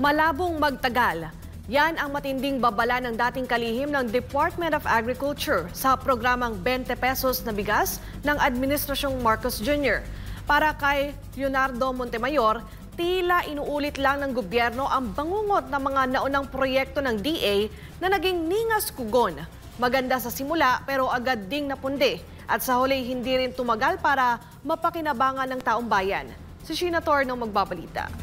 Malabong magtagal. Yan ang matinding babala ng dating kalihim ng Department of Agriculture sa programang 20 pesos na bigas ng Administrasyong Marcos Jr. Para kay Leonardo Montemayor, tila inuulit lang ng gobyerno ang bangungot ng mga naunang proyekto ng DA na naging ningas kugon. Maganda sa simula pero agad ding napundi at sa huli hindi rin tumagal para mapakinabangan ng taong bayan. Si Sheena Torno magbabalita.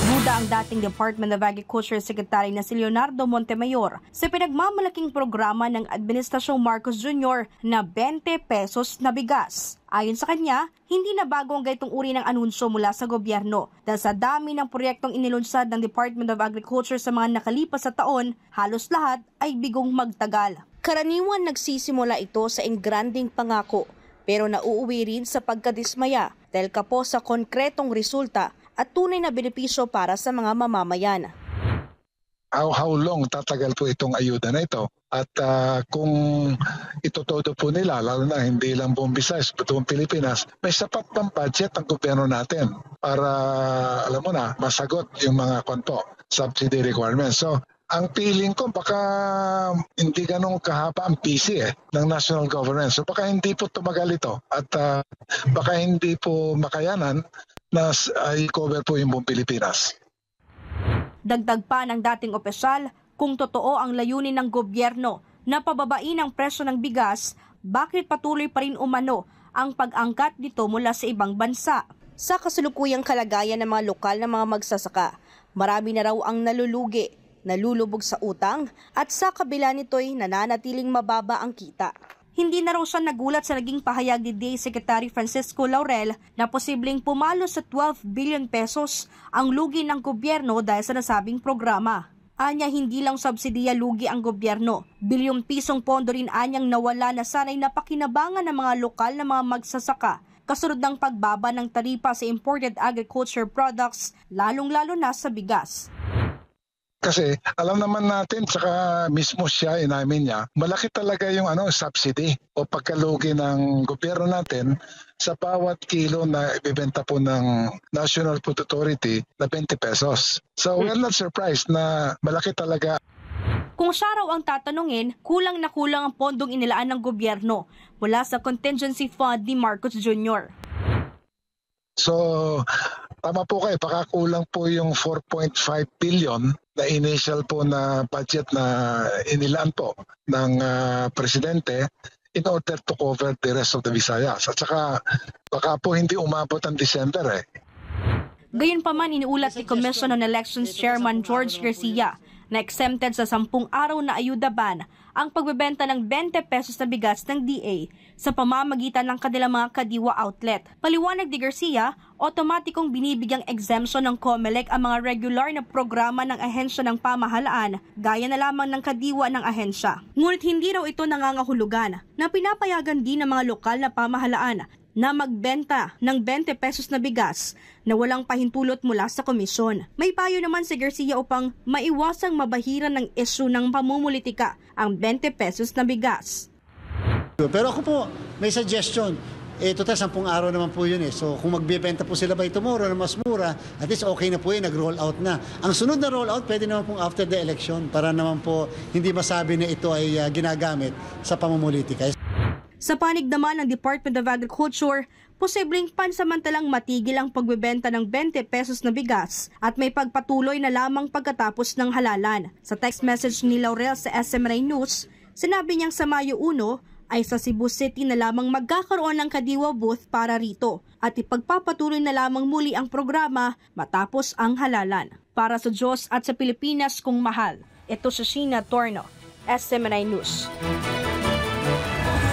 Duda ang dating Department of Agriculture Secretary na si Leonardo Montemayor sa pinagmamalaking programa ng Administrasyong Marcos Jr. na 20 pesos na bigas. Ayon sa kanya, hindi na bago ang ganitong uri ng anunsyo mula sa gobyerno dahil sa dami ng proyektong inilunsad ng Department of Agriculture sa mga nakalipas sa taon, halos lahat ay bigong magtagal. Karaniwan nagsisimula ito sa engranding pangako pero nauuwi rin sa pagkadismaya dahil kapos sa konkretong resulta at tunay na benepisyo para sa mga mamamayan. How long tatagal po itong ayuda na ito? At kung itotodo po nila, lalo na hindi lang buong Visayas, buong Pilipinas, may sapat pang budget ang gobyerno natin para, alam mo na, masagot yung mga subsidy requirements. So, ang feeling ko baka hindi ganun kahaba ang PC ng national government. So baka hindi po tumagal ito at baka hindi po makayanan na i-cover po yung buong Pilipinas. Dagdag pa ng dating opisyal, kung totoo ang layunin ng gobyerno na pababain ang presyo ng bigas, bakit patuloy pa rin umano ang pag-angkat nito mula sa ibang bansa? Sa kasalukuyang kalagayan ng mga lokal na mga magsasaka, marami na raw ang nalulugi, nalulubog sa utang at sa kabila nito'y nananatiling mababa ang kita. Hindi na raw siya nagulat sa naging pahayag ni DA Secretary Francisco Laurel na posibleng pumalo sa 12 billion pesos ang lugi ng gobyerno dahil sa nasabing programa. Anya hindi lang subsidiya lugi ang gobyerno, bilyong pisong pondo rin anyang nawala na sana'y napakinabangan ng mga lokal na mga magsasaka kasunod ng pagbaba ng taripa sa imported agriculture products, lalong-lalo na sa bigas. Kasi alam naman natin, saka mismo siya, inamin niya, malaki talaga yung subsidy o pagkalugi ng gobyerno natin sa bawat kilo na ibibenta po ng National Food Authority na 20 pesos. So we're not surprised na malaki talaga. Kung siya raw ang tatanungin, kulang na kulang ang pondong inilaan ng gobyerno mula sa contingency fund ni Marcos Jr. So tama po kayo, pakakulang po yung 4.5 billion na initial po na budget na inilaan po ng presidente in order to cover the rest of the Visayas. At saka baka po hindi umabot ang December Gayunpaman, iniulat ni Commission on Elections Chairman George Garcia na exempted sa 10 araw na ayuda ban ang pagbebenta ng 20 pesos na bigas ng DA sa pamamagitan ng kanilang mga kadiwa outlet. Paliwanag ni Garcia, otomatikong binibigyang exemption ng COMELEC ang mga regular na programa ng ahensya ng pamahalaan gaya na lamang ng kadiwa ng ahensya. Ngunit hindi raw ito nangangahulugan na pinapayagan din ng mga lokal na pamahalaan na magbenta ng 20 pesos na bigas na walang pahintulot mula sa komisyon. May payo naman si Garcia upang maiwasang mabahiran ng isyu ng pamumulitika ang 20 pesos na bigas. Pero ako po, may suggestion. Total 10 araw naman po yun So kung magbibenta po sila by tomorrow na mas mura, at least okay na po yun, nag-roll out na. Ang sunod na roll out, pwede naman po after the election para naman po hindi masabi na ito ay ginagamit sa pamumulitika. Sa panig naman ng Department of Agriculture, posibleng pansamantalang matigil ang pagbebenta ng 20 pesos na bigas at may pagpatuloy na lamang pagkatapos ng halalan. Sa text message ni Laurel sa SMNI News, sinabi niyang sa Mayo 1 ay sa Cebu City na lamang magkakaroon ng kadiwa booth para rito at ipagpapatuloy na lamang muli ang programa matapos ang halalan. Para sa Diyos at sa Pilipinas kung mahal, ito si Sheena Torno, SMNI News.